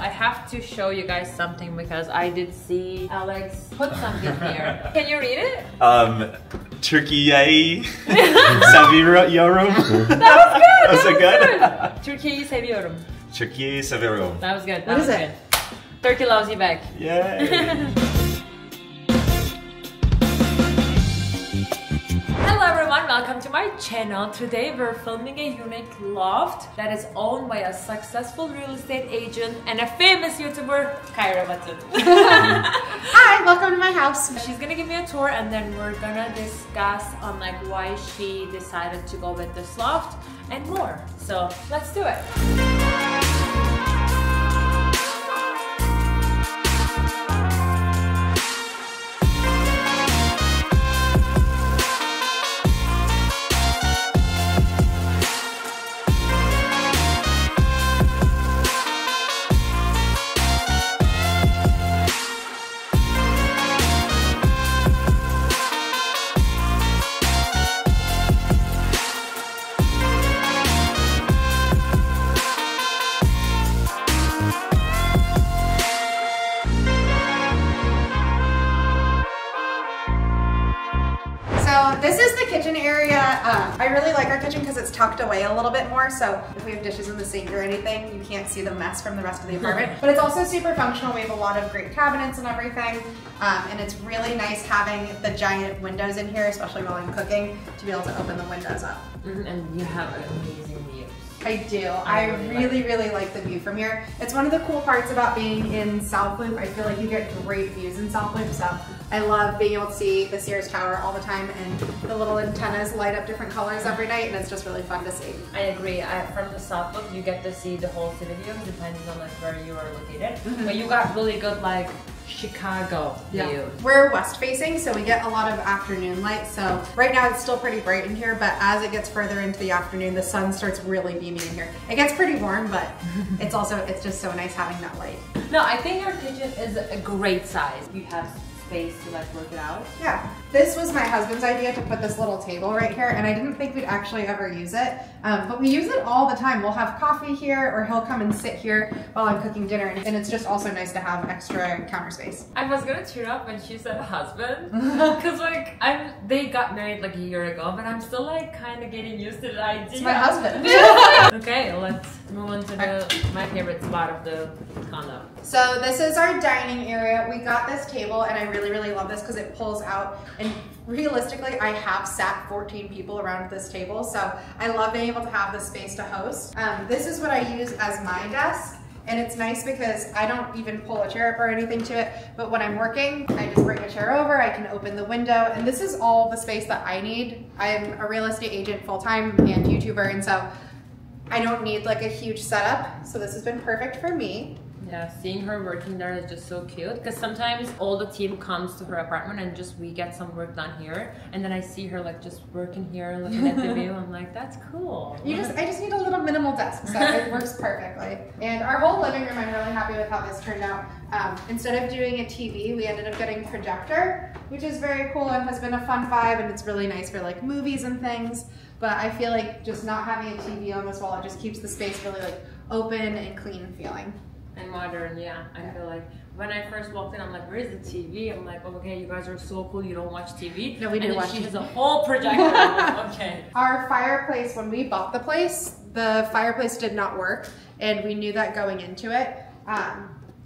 I have to show you guys something because I did see Alex put something here. Can you read it? Türkiye'yi seviyorum. That was good. Was it good? Türkiye'yi seviyorum. Türkiye'yi seviyorum. That was good. What is it? Turkey loves you back. Yay. Hello everyone, welcome to my channel. Today we're filming a unique loft that is owned by a successful real estate agent and a famous YouTuber, Caira.button. Hi, welcome to my house. She's gonna give me a tour and then we're gonna discuss on like why she decided to go with this loft and more. So let's do it. This is the kitchen area. I really like our kitchen because it's tucked away a little bit more, so if we have dishes in the sink or anything, you can't see the mess from the rest of the apartment. But it's also super functional. We have a lot of great cabinets and everything, and it's really nice having the giant windows in here, especially while I'm cooking, to be able to open the windows up. And you have amazing views. I do. I really like the view from here. It's one of the cool parts about being in South Loop. I feel like you get great views in South Loop, so I love being able to see the Sears Tower all the time, and the little antennas light up different colors every night, and it's just really fun to see. I agree. From the South Loop, you get to see the whole city view depending on like where you are located. But you got really good like Chicago view. We're west facing, so we get a lot of afternoon light. So right now it's still pretty bright in here, but as it gets further into the afternoon, the sun starts really beaming in here. It gets pretty warm, but it's just so nice having that light. No, I think your kitchen is a great size. You have space to like work it out. Yeah, this was my husband's idea to put this little table right here, and I didn't think we'd actually ever use it, but we use it all the time. We'll have coffee here, or he'll come and sit here while I'm cooking dinner, and it's just also nice to have extra counter space. I was gonna tune up when she said husband, because like they got married like a year ago, but I'm still like kind of getting used to the idea. It's my husband. Okay, let's move on to my favorite spot of the condo. So this is our dining area. We got this table, and I really love this because it pulls out, and realistically I have sat 14 people around this table, so I love being able to have the space to host. This is what I use as my desk, and it's nice because I don't even pull a chair up or anything to it, but when I'm working I just bring a chair over, I can open the window, and this is all the space that I need. I'm a real estate agent full-time and YouTuber, and so I don't need like a huge setup, so this has been perfect for me. Yeah, seeing her working there is just so cute, because sometimes all the team comes to her apartment and just we get some work done here, and then I see her like just working here, looking at the view. I'm like, that's cool. I just need a little minimal desk, so it works perfectly. And our whole living room, I'm really happy with how this turned out. Instead of doing a TV, we ended up getting a projector, which is very cool and has been a fun vibe, and it's really nice for like movies and things. But I feel like just not having a TV on this wall, it just keeps the space really like open and clean feeling. And modern, yeah. I feel like when I first walked in, I'm like, where's the TV? I'm like, okay, you guys are so cool, you don't watch TV. No, we do watch TV. She has a whole projector. I'm like, okay. Our fireplace, when we bought the place, the fireplace did not work, and we knew that going into it.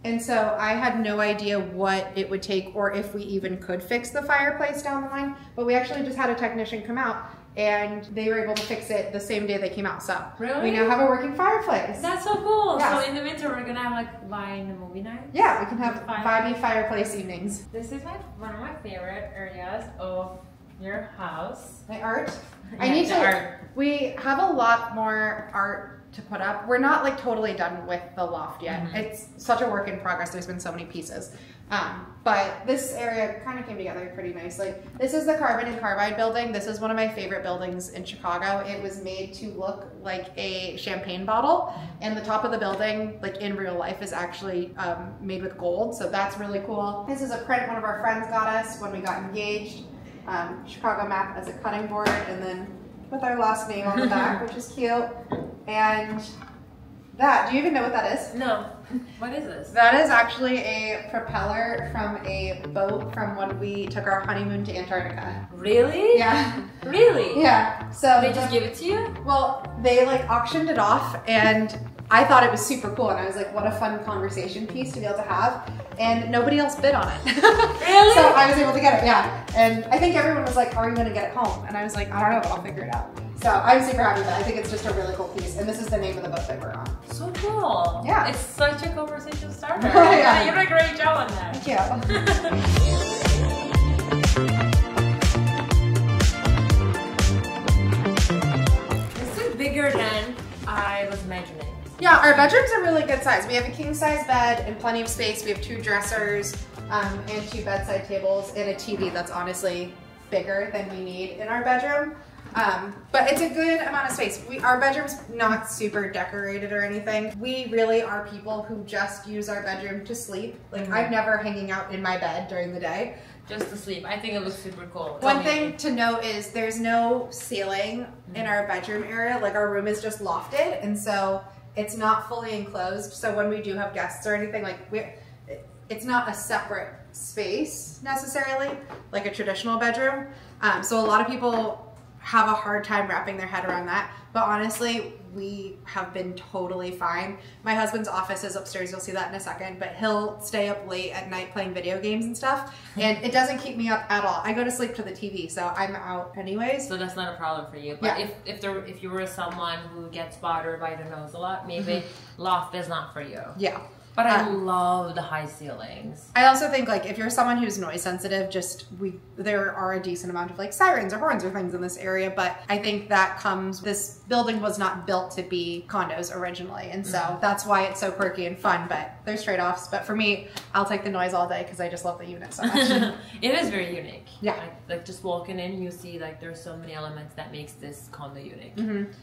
And so I had no idea what it would take or if we even could fix the fireplace down the line, but we actually just had a technician come out, and they were able to fix it the same day they came out. So really? We now have a working fireplace. That's so cool. Yes. So in the winter we're gonna have like wine and movie night? Yeah, we can have vibey fireplace evenings. This is one of my favorite areas of your house. My art. Yeah, we have a lot more art to put up. We're not like totally done with the loft yet. It's such a work in progress. There's been so many pieces. But this area kind of came together pretty nicely. This is the Carbon and Carbide building. This is one of my favorite buildings in Chicago. It was made to look like a champagne bottle, and the top of the building, like in real life, is actually made with gold, so that's really cool. This is a print one of our friends got us when we got engaged. Chicago map as a cutting board, and then with our last name on the back, which is cute. And that, do you even know what that is? No. What is this? That is actually a propeller from a boat from when we took our honeymoon to Antarctica. Really? Yeah. Really? Yeah. So They just give it to you? Well, they like auctioned it off, and I thought it was super cool, and I was like, what a fun conversation piece to be able to have, and nobody else bid on it. Really? So I was able to get it, yeah. And I think everyone was like, how are you gonna get it home? And I was like, I don't know, but I'll figure it out. So I'm super happy with it. I think it's just a really cool piece, and this is the name of the boat that we're on. So cool. Yeah. It's such a conversation starter. Yeah. You did a great job on that. Thank you. This is bigger than I was imagining. Yeah, our bedrooms are really good size. We have a king size bed and plenty of space. We have 2 dressers and 2 bedside tables and a TV that's honestly bigger than we need in our bedroom. But it's a good amount of space. Our bedroom's not super decorated or anything. We really are people who just use our bedroom to sleep. Like I'm never hanging out in my bed during the day. Just to sleep. I think it looks super cool. One thing to note is there's no ceiling in our bedroom area. Like our room is just lofted, and so it's not fully enclosed. So when we do have guests or anything, like it's not a separate space necessarily, like a traditional bedroom. So a lot of people have a hard time wrapping their head around that. But honestly, we have been totally fine. My husband's office is upstairs, you'll see that in a second, but he'll stay up late at night playing video games and stuff, and it doesn't keep me up at all. I go to sleep to the TV, so I'm out anyways. So that's not a problem for you. But Yeah. if you were someone who gets bothered by the nose a lot, maybe loft is not for you. Yeah. But I love the high ceilings. I also think like if you're someone who's noise sensitive, there are a decent amount of like sirens or horns or things in this area, but I think that this building was not built to be condos originally, and so that's why it's so quirky and fun, but there's trade-offs. But for me, I'll take the noise all day because I just love the unit so much. It is very unique. Yeah. Like just walking in, you see like there's so many elements that makes this condo unique.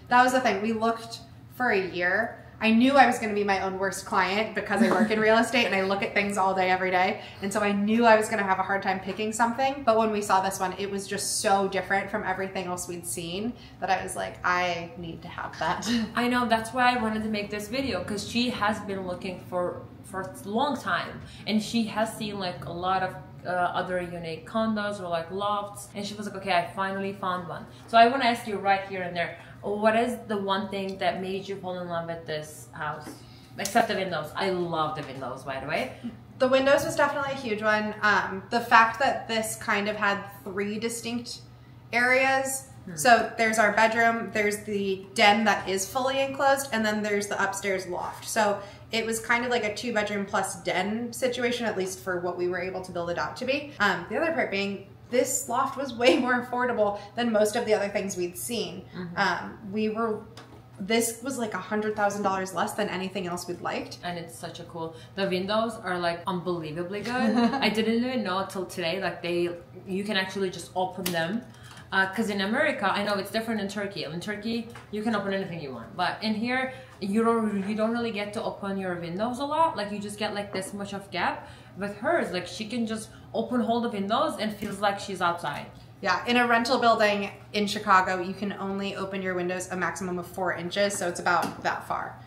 That was the thing. We looked for a year. I knew I was going to be my own worst client because I work in real estate and I look at things all day, every day. And so I knew I was going to have a hard time picking something. But when we saw this one, it was just so different from everything else we'd seen that I was like, I need to have that. I know, that's why I wanted to make this video, because she has been looking for a long time. And she has seen like a lot of other unique condos or like lofts. And she was like, okay, I finally found one. So I want to ask you right here and there, what is the one thing that made you fall in love with this house? Except the windows. I love the windows, by the way. The windows was definitely a huge one. The fact that this kind of had 3 distinct areas. So there's our bedroom, there's the den that is fully enclosed, and then there's the upstairs loft. So it was kind of like a 2-bedroom plus den situation, at least for what we were able to build it out to be. The other part being, this loft was way more affordable than most of the other things we'd seen. This was like $100,000 less than anything else we'd liked. And it's such a cool, the windows are like unbelievably good. I didn't even know until today, like you can actually just open them. Because in America, I know it's different in Turkey. In Turkey, you can open anything you want. But in here, you don't really get to open your windows a lot. Like you just get like this much of gap. With hers, like she can just hold the windows and feels like she's outside. Yeah, in a rental building in Chicago, you can only open your windows a maximum of 4 inches, so it's about that far.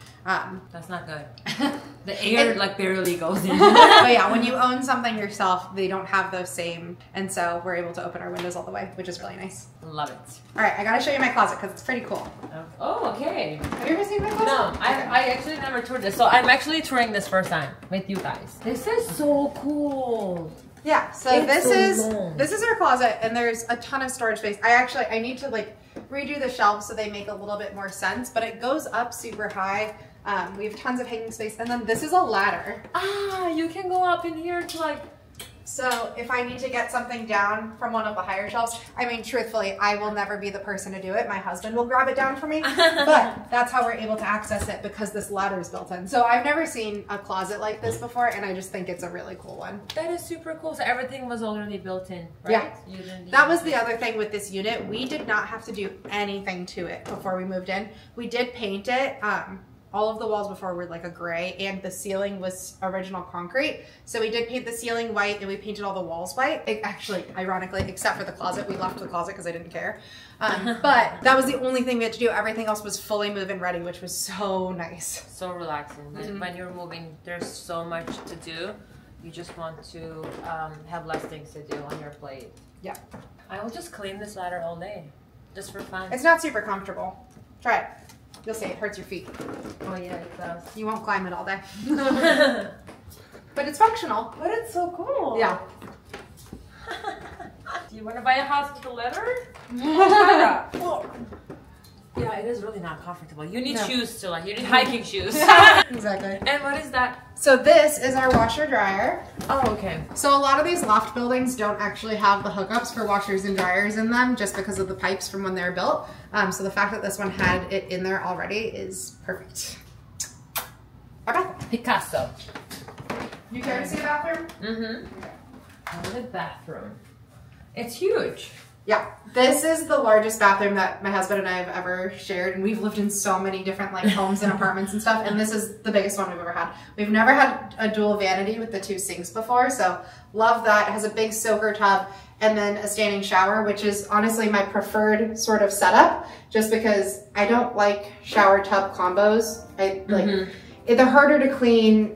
That's not good. The air like barely goes in. But yeah, when you own something yourself, they don't have those same, and so we're able to open our windows all the way, which is really nice. Love it. All right, I gotta show you my closet because it's pretty cool. Oh, okay. Have you ever seen my closet? No, I actually never toured this, so I'm actually touring this first time with you guys. This is so cool. Yeah, so this is our closet, and there's a ton of storage space. I need to like redo the shelves so they make a little bit more sense, but it goes up super high. We have tons of hanging space, and then this is a ladder. Ah, you can go up in here to like... So if I need to get something down from one of the higher shelves, I mean, truthfully, I will never be the person to do it. My husband will grab it down for me, but that's how we're able to access it because this ladder is built in. So I've never seen a closet like this before, and I just think it's a really cool one. That is super cool. So everything was already built in, right? Yeah. You didn't That was the other thing with this unit. We did not have to do anything to it before we moved in. We did paint it, all of the walls before were like a gray, and the ceiling was original concrete. So we did paint the ceiling white, and we painted all the walls white. It actually, ironically, except for the closet. We left the closet because I didn't care. But that was the only thing we had to do. Everything else was fully move-in ready, which was so nice. So relaxing. When you're moving, there's so much to do. You just want to have less things to do on your plate. Yeah. I will just clean this ladder all day, just for fun. It's not super comfortable. Try it. You'll see it hurts your feet. Oh yeah, it does. You won't climb it all day. But it's functional. But it's so cool. Yeah. Do you want to buy a house with a ladder? Yeah, it is really not comfortable. You need shoes to you need hiking shoes. Exactly. And what is that? So this is our washer dryer. Oh, okay. So a lot of these loft buildings don't actually have the hookups for washers and dryers in them just because of the pipes from when they were built. So the fact that this one had it in there already is perfect. Our bathroom. Picasso. You care to see a bathroom? Mm-hmm. Oh, the bathroom. It's huge. Yeah, this is the largest bathroom that my husband and I have ever shared, and we've lived in so many different like homes and apartments and stuff, and this is the biggest one we've ever had. We've never had a dual vanity with the 2 sinks before, so love that. It has a big soaker tub and then a standing shower, which is honestly my preferred sort of setup, just because I don't like shower tub combos. They're harder to clean.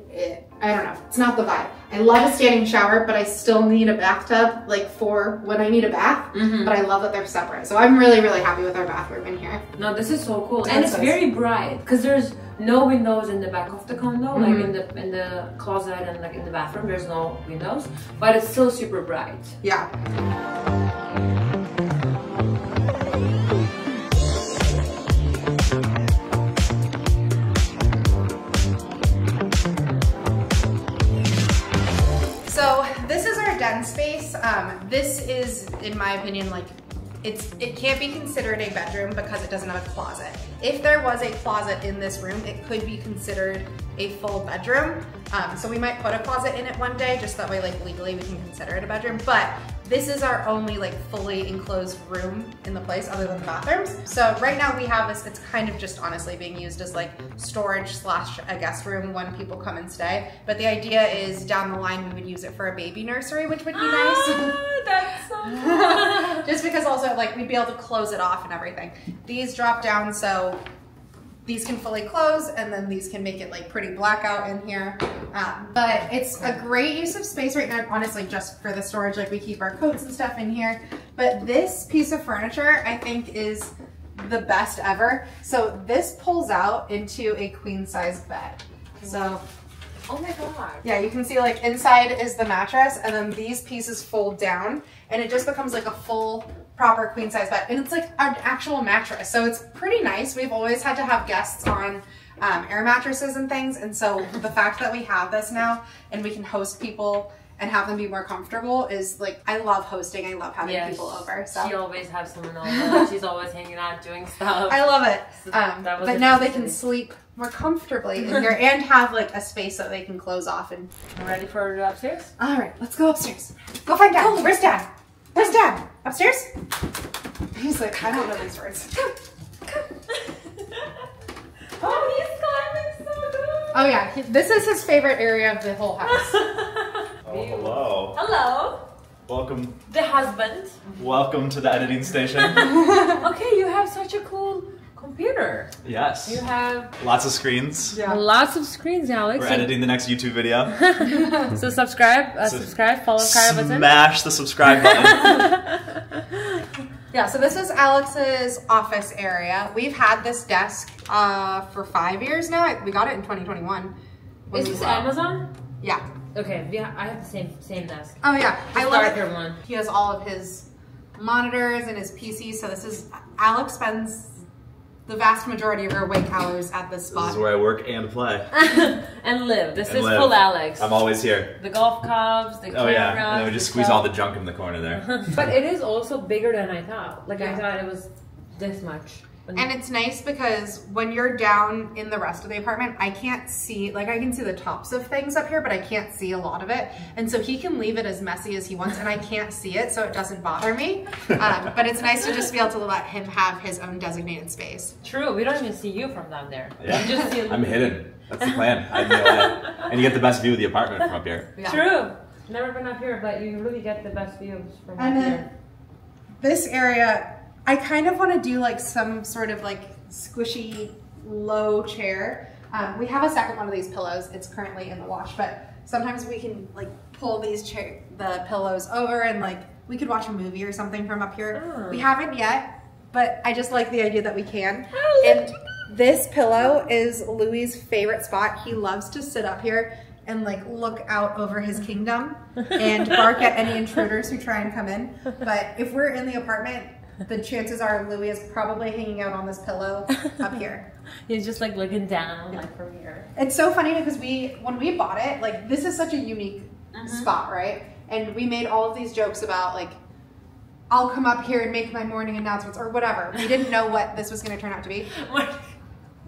I don't know, it's not the vibe. I love a standing shower, but I still need a bathtub, like for when I need a bath, but I love that they're separate. So I'm really, really happy with our bathroom in here. No, this is so cool. And it's very bright, because there's no windows in the back of the condo, like in the closet and like in the bathroom, there's no windows, but it's still super bright. Yeah. So this is our den space. This is, in my opinion, like it can't be considered a bedroom because it doesn't have a closet. If there was a closet in this room, it could be considered a full bedroom. So we might put a closet in it one day, just that way like legally we can consider it a bedroom. But this is our only like fully enclosed room in the place other than the bathrooms. So right now we have this, it's kind of just honestly being used as like storage slash a guest room when people come and stay. But the idea is down the line we would use it for a baby nursery, which would be nice. That's so cool. Just because also like we'd be able to close it off and everything. These drop down so these can fully close, and then these can make it like pretty blackout in here. But it's a great use of space right now, honestly, just for the storage. Like we keep our coats and stuff in here. But this piece of furniture, I think, is the best ever. So this pulls out into a queen size bed. So, oh my god. yeah, you can see like inside is the mattress, and then these pieces fold down, and it just becomes like a full proper queen size bed, and it's like an actual mattress, so it's pretty nice. We've always had to have guests on air mattresses and things, and so the fact that we have this now and we can host people and have them be more comfortable is like, I love hosting. I love having people over. So she always has someone over. She's always hanging out doing stuff. I love it. So but now they can sleep more comfortably in here and have like a space that they can close off. And ready for upstairs? All right, let's go upstairs. Go find Dad. Where's Dad? Where's Dad? Upstairs? He's like, I don't know these words. Come. Oh, he's climbing so good. Oh yeah, this is his favorite area of the whole house. Oh, hello. Hello. Welcome. The husband. Welcome to the editing station. Okay, you have such a cool computer. Yes. You have Lots of screens. Yeah. lots of screens, Alex. We're editing the next YouTube video. So subscribe, follow Caira.button. Smash the subscribe button. Yeah, so this is Alex's office area. We've had this desk for 5 years now. We got it in 2021. Is this Amazon? Yeah. Okay, yeah, I have the same desk. Oh yeah, I love Darker it. one. He has all of his monitors and his PC. So this is, Alex spends the vast majority of her awake hours at this spot. This is where I work and play. And live. This And is live. full Alex. I'm always here. The golf clubs, the Oh camera. yeah, and then we just squeeze all the junk in the corner there. But it is also bigger than I thought. Like I thought it was this much. And it's nice because when you're down in the rest of the apartment, I can't see, like I can see the tops of things up here, but I can't see a lot of it. And so he can leave it as messy as he wants and I can't see it, so it doesn't bother me. But it's nice to just be able to let him have his own designated space. True, we don't even see you from down there. Yeah. You just see I'm hidden. That's the plan. I know. And you get the best view of the apartment from up here. Yeah. True. Never been up here, but you really get the best views from up here. This area, I kind of want to do like some sort of like squishy low chair. We have a second one of these pillows. It's currently in the wash, but sometimes we can like pull these the pillows over and like we could watch a movie or something from up here. We haven't yet, but I just like the idea that we can. And this pillow is Louis' favorite spot. He loves to sit up here and like look out over his kingdom and bark at any intruders who try and come in. But if we're in the apartment, the chances are Louis is probably hanging out on this pillow up here. He's just like looking down like from here. It's so funny because when we bought it, like this is such a unique spot, right? And we made all of these jokes about like, I'll come up here and make my morning announcements or whatever. We didn't know what this was going to turn out to be.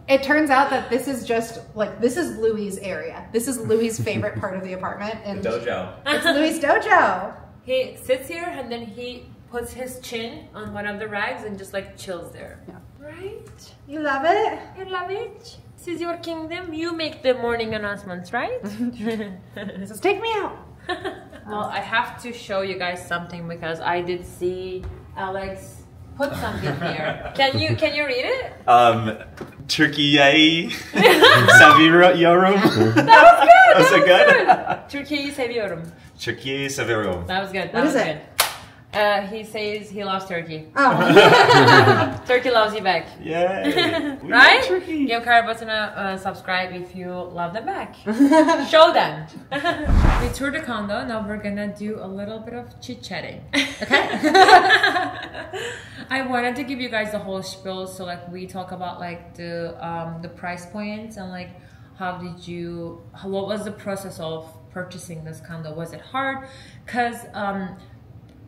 It turns out that this is just like, this is Louis' area. This is Louis' favorite part of the apartment. And The dojo. It's Louis' dojo. He sits here and then he puts his chin on one of the rags and just like chills there. Yeah. Right? You love it? You love it? This is your kingdom. You make the morning announcements, right? So take me out. Well, I have to show you guys something because I did see Alex put something here. Can you read it? Türkiye'yi seviyorum. That was good. Was it good? Türkiye'yi seviyorum. Türkiye'yi seviyorum. That was good. What is it? He says he loves Turkey. Oh. Turkey loves you back. Yay. We Right? love Turkey. Give Caira.button a subscribe if you love them back. Show them. We toured the condo. Now we're gonna do a little bit of chit-chatting. Okay? I wanted to give you guys the whole spiel. So like we talk about like the price points and like what was the process of purchasing this condo? Was it hard? Because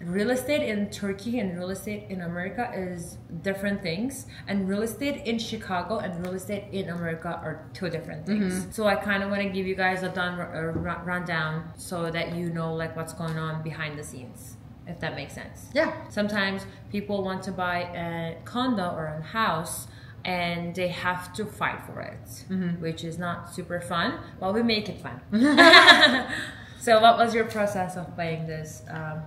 real estate in Turkey and real estate in America is different things, and real estate in Chicago and real estate in America are two different things. So I kind of want to give you guys a rundown so that you know like what's going on behind the scenes, if that makes sense. Yeah. Sometimes people want to buy a condo or a house and they have to fight for it, which is not super fun, but we make it fun. So what was your process of buying this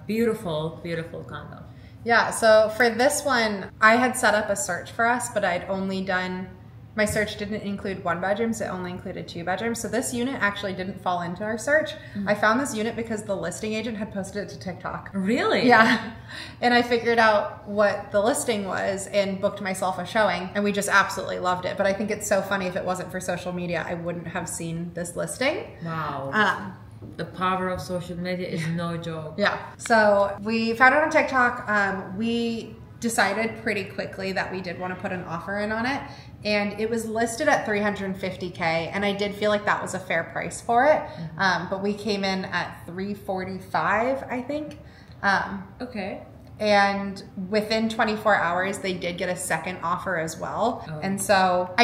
beautiful, beautiful condo? Yeah, so for this one, I had set up a search for us, but I'd only done, my search didn't include 1 bedroom, so it only included 2 bedrooms. So this unit actually didn't fall into our search. I found this unit because the listing agent had posted it to TikTok. Really? Yeah. And I figured out what the listing was and booked myself a showing, and we just absolutely loved it. But I think it's so funny, if it wasn't for social media, I wouldn't have seen this listing. Wow. The power of social media is no joke. Yeah. So we found it on TikTok. We decided pretty quickly that we did want to put an offer in on it. And it was listed at $350K. And I did feel like that was a fair price for it. But we came in at $345, I think. Okay. And within 24 hours, they did get a second offer as well. Oh. And so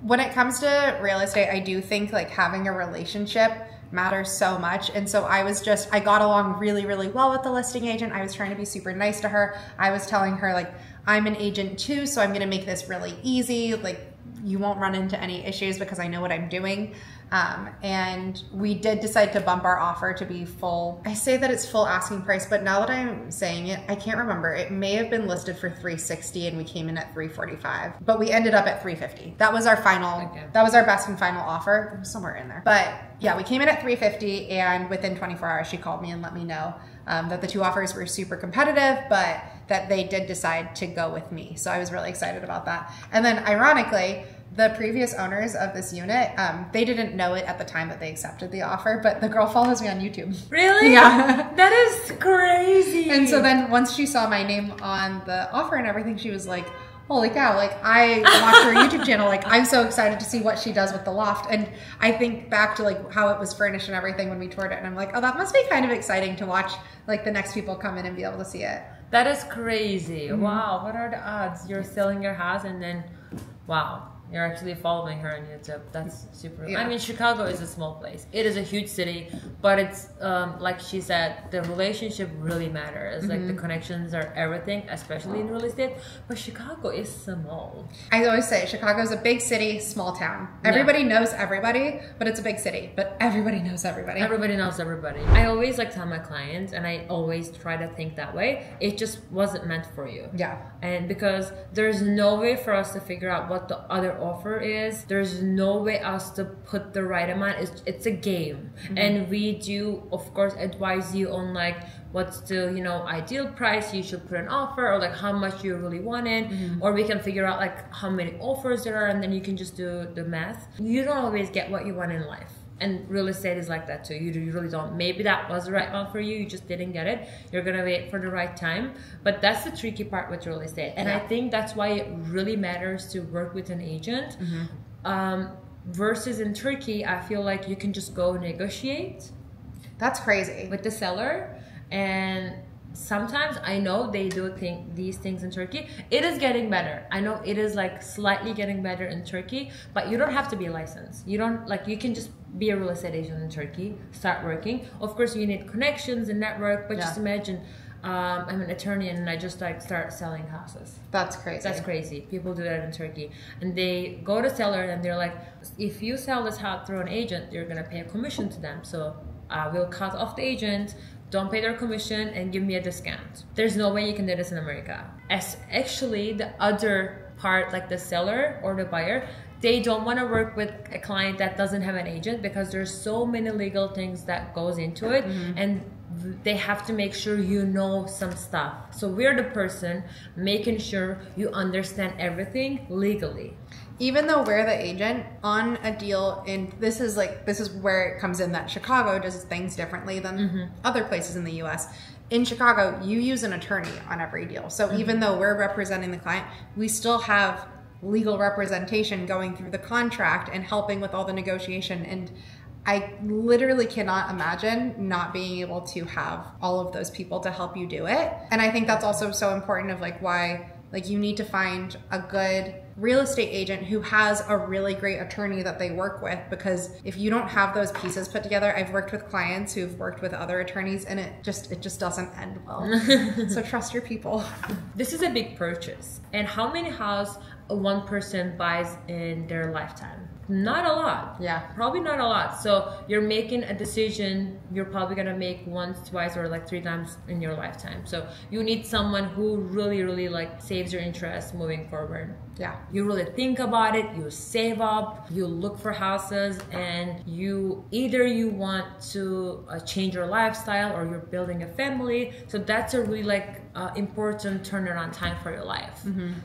when it comes to real estate, I do think like having a relationship matters so much. And so I got along really, really well with the listing agent. I was trying to be super nice to her. I was telling her like, I'm an agent too, so I'm going to make this really easy. Like, you won't run into any issues because I know what I'm doing. And we did decide to bump our offer to be full. I say that it's full asking price, but now that I'm saying it, I can't remember. It may have been listed for $360 and we came in at $345, but we ended up at $350. That was our final, that was our best and final offer. It was somewhere in there. But yeah, we came in at $350, and within 24 hours, she called me and let me know that the 2 offers were super competitive, but that they did decide to go with me. So I was really excited about that. And then ironically, the previous owners of this unit, they didn't know it at the time that they accepted the offer, but the girl follows me on YouTube. Really? Yeah. That is crazy. And so then once she saw my name on the offer and everything, she was like, holy cow, like I watch her YouTube channel, like I'm so excited to see what she does with the loft. And I think back to like how it was furnished and everything when we toured it, and I'm like, oh, that must be kind of exciting to watch like the next people come in and be able to see it. That is crazy. Wow, what are the odds? You're selling your house and then, wow, you're actually following her on YouTube. That's super. I mean, Chicago is a small place. It is a huge city, but it's like she said, the relationship really matters. Like the connections are everything, especially in real estate. But Chicago is small. I always say Chicago is a big city, small town. Everybody knows everybody, but it's a big city. But everybody knows everybody. Everybody knows everybody. I always like tell my clients, and I always try to think that way. It just wasn't meant for you. Yeah. And because there's no way for us to figure out what the other offer is, there's no way us to put the right amount. It's a game, and we do of course advise you on like what's the ideal price you should put an offer, or like how much you really want it, or we can figure out like how many offers there are, and then you can just do the math. You don't always get what you want in life. And real estate is like that too. You really don't. Maybe that was the right one for you. You just didn't get it. You're going to wait for the right time. But that's the tricky part with real estate. And I think that's why it really matters to work with an agent. Versus in Turkey, I feel like you can just go negotiate. That's crazy. With the seller. And sometimes I know they do these things in Turkey. It is getting better. I know it is like slightly getting better in Turkey, but you don't have to be licensed. You don't you can just be a real estate agent in Turkey, start working. Of course, you need connections and network, but just imagine I'm an attorney and I just start selling houses. That's crazy. That's crazy. People do that in Turkey, and they go to seller and they're like, if you sell this house through an agent, you're gonna pay a commission to them. So we'll cut off the agent. Don't pay their commission and give me a discount. There's no way you can do this in America. As actually the other part, like the seller or the buyer, they don't want to work with a client that doesn't have an agent, because there's so many legal things that goes into it, and they have to make sure you know some stuff. So we're the person making sure you understand everything legally. Even though we're the agent on a deal, and this is where it comes in that Chicago does things differently than other places in the US. In Chicago, you use an attorney on every deal. So even though we're representing the client, we still have legal representation going through the contract and helping with all the negotiation. And I literally cannot imagine not being able to have all of those people to help you do it. And I think that's also so important of why you need to find a good real estate agent who has a really great attorney that they work with, because if you don't have those pieces put together, I've worked with clients who've worked with other attorneys and it just doesn't end well. So trust your people. This is a big purchase. And how many houses one person buys in their lifetime? Not a lot. Yeah. Probably not a lot. So you're making a decision you're probably going to make once, twice, or 3 times in your lifetime. So you need someone who really saves your interest moving forward. Yeah. You really think about it, you save up, you look for houses, and you want to change your lifestyle, or you're building a family. So that's a really important turnaround time for your life.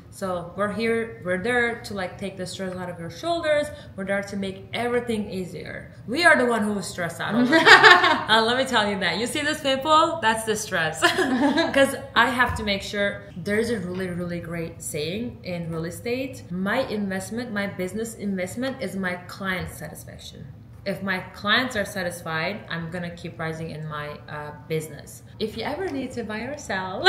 So we're there to take the stress out of your shoulders. We're there to make everything easier. We are the one who is stressed out all the time. Let me tell you that. You see these people? That's the stress. Because I have to make sure. There's a really great saying in real estate. My business investment is my client satisfaction. If my clients are satisfied, I'm gonna keep rising in my business. If you ever need to buy or sell,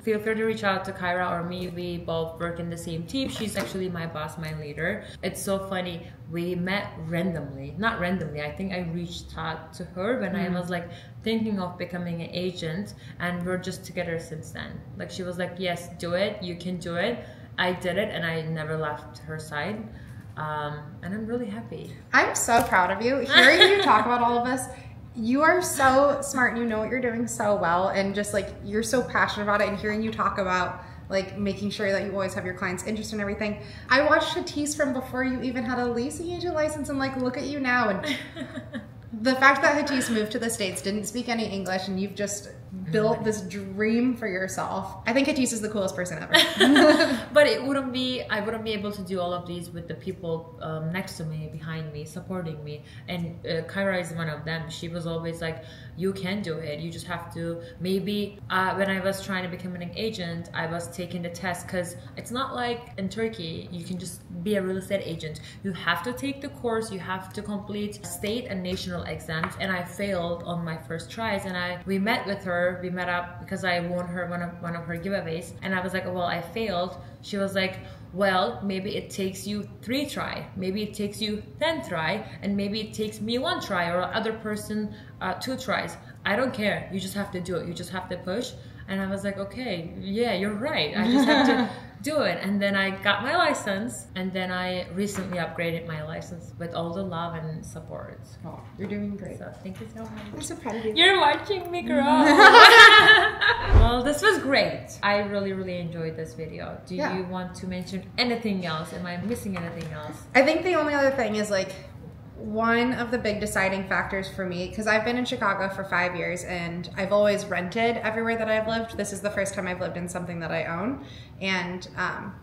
feel free to reach out to Caira or me. We both work in the same team. She's actually my boss, my leader. It's so funny. We met randomly. Not randomly. I think I reached out to her when I was thinking of becoming an agent, and we're just together since then. She was like, yes, do it. You can do it. I did it, and I never left her side. And I'm really happy. I'm so proud of you. Hearing you talk about all of this, you are so smart and you know what you're doing so well, and just you're so passionate about it, and hearing you talk about making sure that you always have your clients' interest in everything. I watched Hatis from before you even had a leasing agent license, and look at you now. And the fact that Hatis moved to the States, didn't speak any English, and you've just built this dream for yourself. I think Hatis is the coolest person ever. But I wouldn't be able to do all of these with the people next to me, behind me, supporting me. And Caira is one of them. She was always like, you can do it. You just have to. Maybe when I was trying to become an agent, I was taking the test, because it's not like in Turkey, you can just be a real estate agent. You have to take the course. You have to complete state and national exams. And I failed on my first tries. And we met with her. we met up because I won her one of her giveaways, and I was like, well, I failed. She was like, well, maybe it takes you 3 try, maybe it takes you 10 try, and maybe it takes me 1 try or other person 2 tries. I don't care. You just have to do it. You just have to push. And I was like, okay, yeah, you're right. I just have to do it. And then I got my license, and then I recently upgraded my license with all the love and support. Oh, you're doing great. So thank you so much. I'm so proud of you. You're watching me grow. Well, this was great. I really, really enjoyed this video. Do you want to mention anything else? Am I missing anything else? I think the only other thing is like, one of the big deciding factors for me, because I've been in Chicago for 5 years and I've always rented everywhere that I've lived. This is the first time I've lived in something that I own. And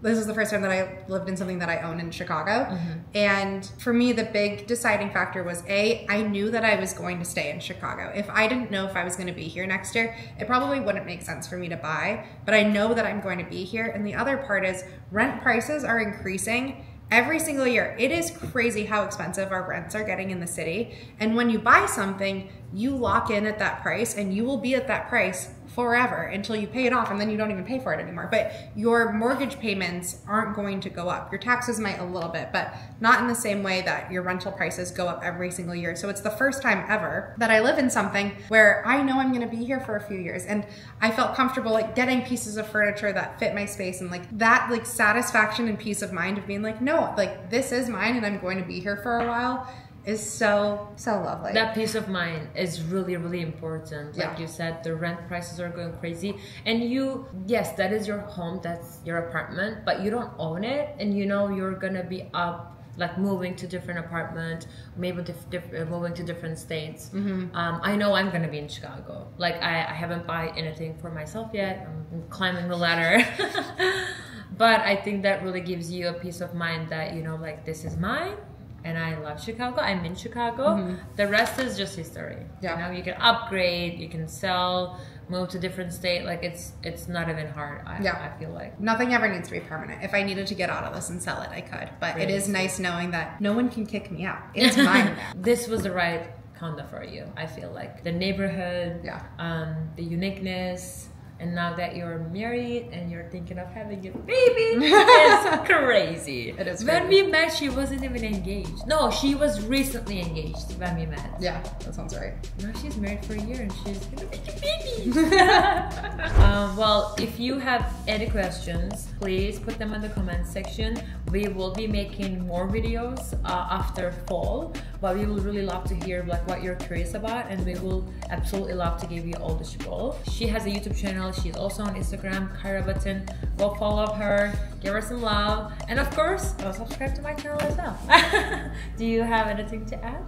this is the first time that I lived in something that I own in Chicago. And for me, the big deciding factor was I knew that I was going to stay in Chicago. If I didn't know if I was going to be here next year, it probably wouldn't make sense for me to buy, but I know that I'm going to be here. And the other part is rent prices are increasing every single year. It is crazy how expensive our rents are getting in the city. And when you buy something, you lock in at that price and you will be at that price forever until you pay it off, and then you don't even pay for it anymore. But your mortgage payments aren't going to go up. Your taxes might a little bit, but not in the same way that your rental prices go up every single year. So it's the first time ever that I live in something where I know I'm gonna be here for a few years, and I felt comfortable like getting pieces of furniture that fit my space, and like that like satisfaction and peace of mind of being like, no, like this is mine and I'm going to be here for a while is so lovely. That peace of mind is really, really important. Like you said, the rent prices are going crazy, and yes, that is your home, that's your apartment, but you don't own it, and you know you're gonna be up, like moving to different apartment, maybe moving to different states. I know I'm gonna be in Chicago. Like I haven't bought anything for myself yet. I'm climbing the ladder. But I think that really gives you a peace of mind that, you know, like this is mine. And I love Chicago. I'm in Chicago. The rest is just history. You know, you can upgrade, you can sell, move to different state. Like it's not even hard. I feel like nothing ever needs to be permanent. If I needed to get out of this and sell it, I could. But it is nice knowing that no one can kick me out. It's mine now. This was the right condo for you. I feel like the neighborhood, the uniqueness. And now that you're married and you're thinking of having a baby, it's crazy. It is crazy. When we met, she wasn't even engaged. No, she was recently engaged when we met. Yeah, that sounds right. Now she's married for a year and she's gonna make a baby. Well, if you have any questions, please put them in the comment section. We will be making more videos after fall, but we will really love to hear like what you're curious about, and we will absolutely love to give you all the spiel. She has a YouTube channel. She's also on Instagram, caira.button. Go follow her, give her some love, and of course, go subscribe to my channel as well. Do you have anything to add?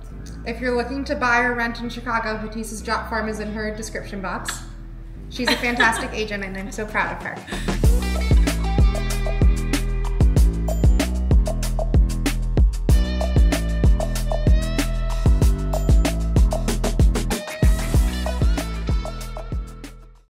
If you're looking to buy or rent in Chicago, Hatis's job form is in her description box. She's a fantastic agent, and I'm so proud of her.